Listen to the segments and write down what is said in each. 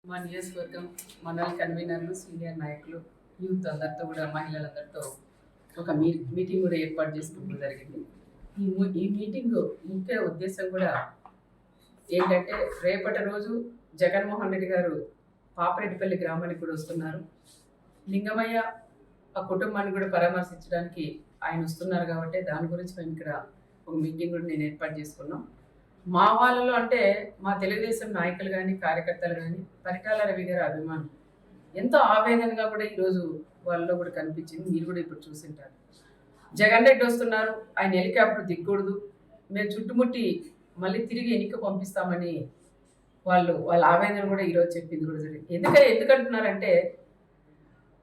మా నియోజకవర్గం మండల కన్వీనర్లు, సీనియర్ నాయకులు, యూత్ అందరితో కూడా మహిళలందరితో ఒక మీటింగ్ కూడా ఏర్పాటు చేసుకోవడం జరిగింది. ఈ మీటింగ్ ముఖ్య ఉద్దేశం కూడా ఏంటంటే, రేపటి రోజు జగన్మోహన్ రెడ్డి గారు పాపరెడ్డిపల్లి గ్రామానికి కూడా వస్తున్నారు. లింగమయ్య ఆ కుటుంబాన్ని కూడా పరామర్శించడానికి ఆయన వస్తున్నారు కాబట్టి దాని గురించి మేము ఇక్కడ ఒక మీటింగ్ కూడా నేను ఏర్పాటు చేసుకున్నాం. మా వాళ్ళలో అంటే మా తెలుగుదేశం నాయకులు కానీ కార్యకర్తలు కానీ పరిటాల రవి గారి అభిమానం ఎంతో ఆవేదనగా కూడా ఈరోజు వాళ్ళలో కూడా కనిపించింది. మీరు కూడా ఇప్పుడు చూసింటారు. జగన్ రెడ్డి వస్తున్నారు, ఆయన హెలికాప్టర్ దిగకూడదు, మేము చుట్టుముట్టి మళ్ళీ తిరిగి ఎన్నిక పంపిస్తామని వాళ్ళ ఆవేదన కూడా ఈరోజు చెప్పింది కూడా జరిగింది. ఎందుకంటున్నారంటే,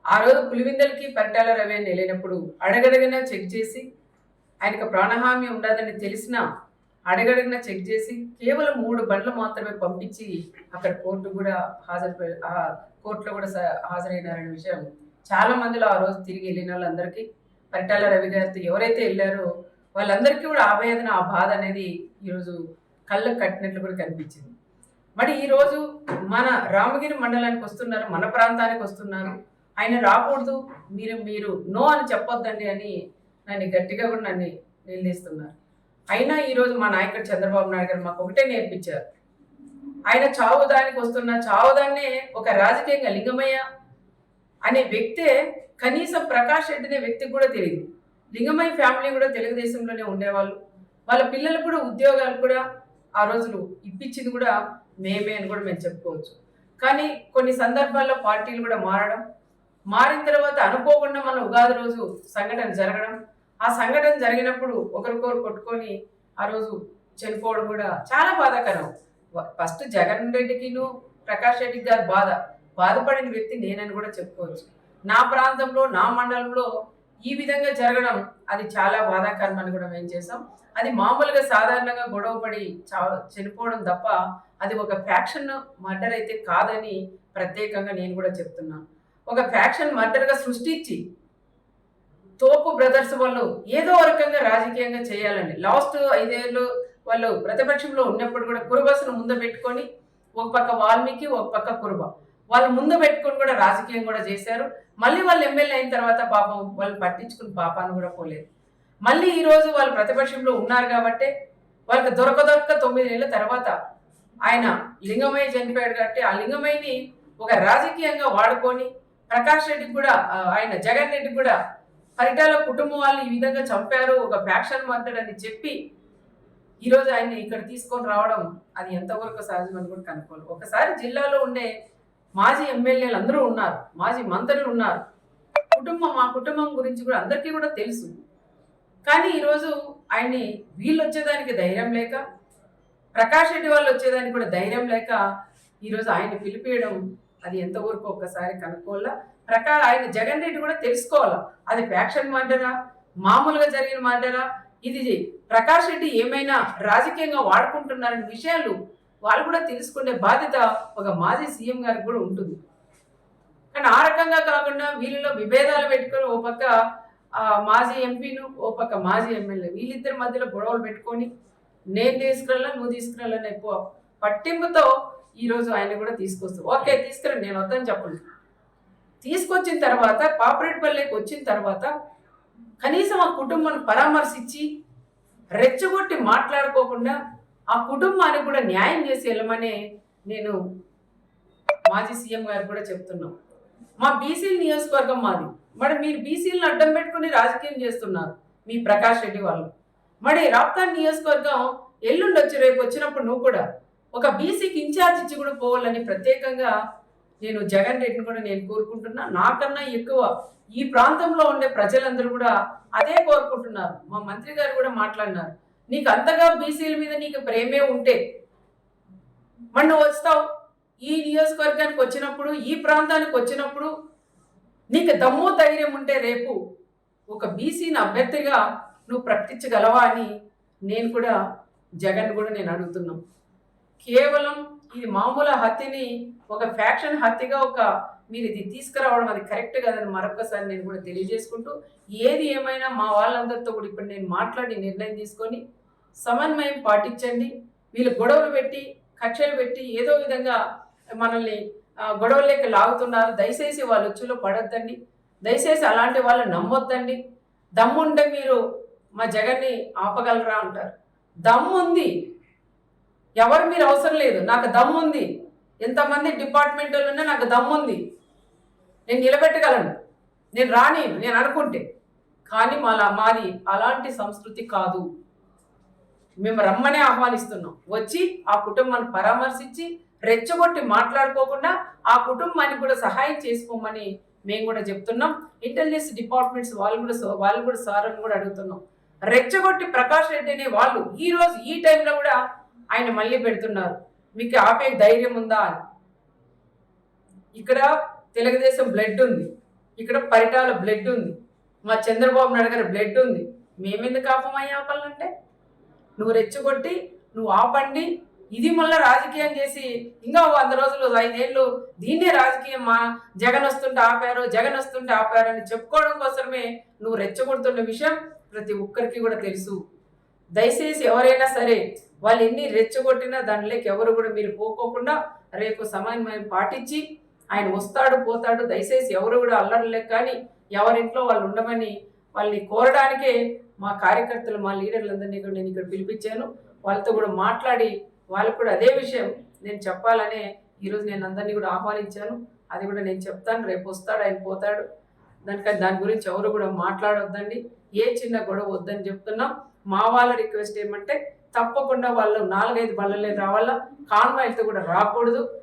ఆ రోజు పులివిందలకి పరిటాల రవి అని వెళ్ళినప్పుడు అడగడగినా చెక్ చేసి ఆయనకు ప్రాణహామీ ఉండదని తెలిసినా అడగడగినా చెక్ చేసి కేవలం 3 బండ్లు మాత్రమే పంపించి అక్కడ కోర్టులో కూడా హాజరైనారనే విషయం చాలా మందిలో ఆ రోజు తిరిగి వెళ్ళిన వాళ్ళందరికీ, పరిటాల రవి గారితో ఎవరైతే వెళ్ళారో వాళ్ళందరికీ కూడా ఆవేదన, ఆ బాధ అనేది ఈరోజు కళ్ళకు కట్టినట్లు కూడా కనిపించింది. మరి ఈరోజు మన రామగిరి మండలానికి వస్తున్నారు, మన ప్రాంతానికి వస్తున్నారు, ఆయన రాకూడదు, మీరు నో అని చెప్పొద్దండి అని నన్ను గట్టిగా కూడా నిలదీస్తున్నారు. అయినా ఈరోజు మా నాయకుడు చంద్రబాబు నాయుడు గారు మాకు ఒకటే నేర్పించారు. ఆయన చావుదానికి వస్తున్న చావుదాన్నే ఒక రాజకీయంగా లింగమయ్య అనే వ్యక్తే కనీసం ప్రకాష్ రెడ్డి అనే వ్యక్తికి కూడా తెలియదు. లింగమయ్య ఫ్యామిలీ కూడా తెలుగుదేశంలోనే ఉండేవాళ్ళు. వాళ్ళ పిల్లలకు కూడా ఉద్యోగాలు కూడా ఆ రోజులు ఇప్పించింది కూడా మేమే అని కూడా మేము చెప్పుకోవచ్చు. కానీ కొన్ని సందర్భాల్లో పార్టీలు కూడా మారిన తర్వాత అనుకోకుండా మన ఉగాది రోజు సంఘటన జరగడం, ఆ సంఘటన జరిగినప్పుడు ఒకరికొకరు కొట్టుకొని ఆ రోజు చనిపోవడం కూడా చాలా బాధాకరం. ఫస్ట్ జగన్ రెడ్డికిను ప్రకాష్ రెడ్డి గారు బాధపడిన వ్యక్తి నేనని కూడా చెప్పుకోవచ్చు. నా ప్రాంతంలో, నా మండలంలో ఈ విధంగా జరగడం అది చాలా బాధాకరం అని కూడా మేము చేసాం. అది మామూలుగా సాధారణంగా గొడవపడి చనిపోవడం తప్ప అది ఒక ఫ్యాక్షన్ మర్డర్ అయితే కాదని ప్రత్యేకంగా నేను కూడా చెప్తున్నాను. ఒక ఫ్యాక్షన్ మర్డర్గా సృష్టించి తోపు బ్రదర్స్ వాళ్ళు ఏదో రకంగా రాజకీయంగా చేయాలండి. లాస్ట్ 5 ఏళ్ళు వాళ్ళు ప్రతిపక్షంలో ఉన్నప్పుడు కూడా కురుబస్సును ముందు పెట్టుకొని ఒక పక్క వాల్మీకి, ఒక పక్క కురుబ వాళ్ళు ముందు పెట్టుకొని కూడా రాజకీయం కూడా చేశారు. మళ్ళీ వాళ్ళు ఎమ్మెల్యే అయిన తర్వాత పాపం వాళ్ళు పట్టించుకుని పాపాన్ని కూడా పోలేదు. మళ్ళీ ఈరోజు వాళ్ళు ప్రతిపక్షంలో ఉన్నారు కాబట్టి వాళ్ళకి దొరక 9 నెలల తర్వాత ఆయన లింగమయ్య చనిపోయాడు కాబట్టి ఆ లింగమయ్యని ఒక రాజకీయంగా వాడుకొని ప్రకాష్ రెడ్డికి కూడా ఆయన జగన్ రెడ్డికి కూడా పరిటాల కుటుంబం వాళ్ళు ఈ విధంగా చంపారు, ఒక ఫ్యాక్షన్ మర్డర్ అని చెప్పి ఈరోజు ఆయన్ని ఇక్కడ తీసుకొని రావడం అది ఎంతవరకు సహజమని కూడా కనుక్కోవాలి. ఒకసారి జిల్లాలో ఉండే మాజీ ఎమ్మెల్యేలు అందరూ ఉన్నారు, మాజీ మంత్రులు ఉన్నారు, మా కుటుంబం గురించి కూడా అందరికీ కూడా తెలుసు. కానీ ఈరోజు ఆయన్ని వీళ్ళు వచ్చేదానికి ధైర్యం లేక, ప్రకాష్ రెడ్డి వాళ్ళు వచ్చేదానికి కూడా ధైర్యం లేక ఈరోజు ఆయన్ని పిలిపేయడం అది ఎంతవరకు ఒక్కసారి కనుక్కోవాలా. ఆయన జగన్ రెడ్డి కూడా తెలుసుకోవాలా, అది ఫ్యాక్షన్ మర్డరా, మామూలుగా జరిగిన మర్డరా, ఇది ప్రకాష్ రెడ్డి ఏమైనా రాజకీయంగా వాడుకుంటున్నారనే విషయాలు వాళ్ళు కూడా తెలుసుకునే బాధ్యత ఒక మాజీ సీఎం గారికి కూడా ఉంటుంది. కానీ ఆ రకంగా కాకుండా వీళ్ళలో విభేదాలు పెట్టుకొని ఓ పక్క మాజీ ఎంపీను, ఓ పక్క మాజీ ఎమ్మెల్యే వీళ్ళిద్దరి మధ్యలో గొడవలు పెట్టుకొని నేను తీసుకురాలా, నువ్వు తీసుకురాలని ఎక్కువ పట్టింపుతో ఈరోజు ఆయన కూడా తీసుకొస్తావు. ఓకే తీసుకురండి, నేను వద్దని చెప్పండి. తీసుకొచ్చిన తర్వాత పాపరెడ్డిపల్లికి వచ్చిన తర్వాత కనీసం ఆ కుటుంబాన్ని పరామర్శించి రెచ్చగొట్టి మాట్లాడుకోకుండా ఆ కుటుంబానికి కూడా న్యాయం చేసి వెళ్ళమని నేను మాజీ సీఎం గారు కూడా చెప్తున్నాం. మా బీసీల నియోజకవర్గం మాది, మరి మీరు బీసీలను అడ్డం పెట్టుకుని రాజకీయం చేస్తున్నారు మీ ప్రకాష్ రెడ్డి వాళ్ళు. మరి రాప్తాన్ నియోజకవర్గం ఎల్లుండి రేపు వచ్చినప్పుడు నువ్వు కూడా ఒక బీసీకి ఇన్ఛార్జ్ ఇచ్చి కూడా పోవాలని ప్రత్యేకంగా నేను జగన్ రెడ్డిని కూడా నేను కోరుకుంటున్నా. నాకన్నా ఎక్కువ ఈ ప్రాంతంలో ఉండే ప్రజలందరూ కూడా అదే కోరుకుంటున్నారు. మా మంత్రి గారు కూడా మాట్లాడినారు, నీకు అంతగా బీసీల మీద నీకు ప్రేమే ఉంటే మరి నువ్వు వస్తావు ఈ నియోజకవర్గానికి వచ్చినప్పుడు, ఈ ప్రాంతానికి వచ్చినప్పుడు నీకు దమ్ము ధైర్యం ఉంటే రేపు ఒక బీసీని అభ్యర్థిగా నువ్వు ప్రకటించగలవా అని నేను కూడా జగన్ కూడా నేను అడుగుతున్నాం. కేవలం ఇది మామూలు హత్యని ఒక ఫ్యాక్షన్ హత్యగా మీరు ఇది తీసుకురావడం అది కరెక్ట్ కాదని మరొకసారి నేను కూడా తెలియజేసుకుంటూ, ఏది ఏమైనా మా వాళ్ళందరితో కూడా ఇప్పుడు నేను మాట్లాడి నిర్ణయం తీసుకొని సమన్వయం పాటించండి. వీళ్ళు గొడవలు పెట్టి కక్షలు పెట్టి ఏదో విధంగా మనల్ని గొడవల్లోకి లాగుతున్నారు. దయచేసి వాళ్ళ ఉచ్చులో పడొద్దండి. దయచేసి అలాంటి వాళ్ళని నమ్మొద్దండి. దమ్ముంటే మీరు మా జగన్ని ఆపగలరా అంటారు. దమ్ముంది, ఎవరు మీరు అవసరం లేదు, నాకు దమ్ముంది. ఎంతమంది డిపార్ట్మెంట్లు ఉన్నా నాకు దమ్ముంది, నేను నిలబెట్టగలను, నేను రాని నేను అనుకుంటే. కానీ మాది అలాంటి సంస్కృతి కాదు. మేము రమ్మనే ఆహ్వానిస్తున్నాం. వచ్చి ఆ కుటుంబాన్ని పరామర్శించి రెచ్చగొట్టి మాట్లాడుకోకుండా ఆ కుటుంబానికి కూడా సహాయం చేసుకోమని మేము కూడా చెప్తున్నాం. ఇంటెలిజెన్స్ డిపార్ట్మెంట్స్ వాళ్ళు కూడా సార్ అని కూడా అడుగుతున్నాం. రెచ్చగొట్టి ప్రకాష్ రెడ్డి అనే వాళ్ళు ఈ రోజు ఈ టైంలో కూడా ఆయన మళ్ళీ పెడుతున్నారు. మీకు ఆపే ధైర్యం ఉందా అని. ఇక్కడ తెలుగుదేశం బ్లడ్ ఉంది, ఇక్కడ పరిటాల బ్లడ్ ఉంది, మా చంద్రబాబు నాయుడు గారి బ్లడ్ ఉంది. మేమెందుకు ఆపమంటే నువ్వు రెచ్చగొట్టి నువ్వు ఆపండి. ఇది మళ్ళీ రాజకీయం చేసి ఇంకా 100 రోజులు 5 ఏళ్ళు దీన్నే రాజకీయం, మా జగన్ వస్తుంటే ఆపారు అని చెప్పుకోవడం కోసమే నువ్వు రెచ్చగొడుతున్న విషయం ప్రతి ఒక్కరికి కూడా తెలుసు. దయచేసి ఎవరైనా సరే వాళ్ళు ఎన్ని రెచ్చగొట్టినా దానిలోకి ఎవరు కూడా మీరు పోకోకుండా రేపు సమన్వయం పాటించి ఆయన వస్తాడు పోతాడు. దయచేసి ఎవరు కూడా అల్లర్లేక కానీ ఎవరింట్లో వాళ్ళు ఉండమని వాళ్ళని కోరడానికే మా కార్యకర్తలు మా లీడర్లందరినీ కూడా నేను ఇక్కడ పిలిపించాను. వాళ్ళతో కూడా మాట్లాడి వాళ్ళకు కూడా అదే విషయం నేను చెప్పాలనే ఈరోజు నేను అందరినీ కూడా ఆహ్వానించాను. అది కూడా నేను చెప్తాను. రేపు వస్తాడు, ఆయన పోతాడు. దాని గురించి ఎవరు కూడా మాట్లాడొద్దండి. ఏ చిన్న గొడవ వద్దని చెప్తున్నాం. మా వాళ్ళ రిక్వెస్ట్ ఏమంటే తప్పకుండా వాళ్ళు 4-5 బళ్ళలే రావాలా, కాన్వాయ్లతో కూడా రాకూడదు.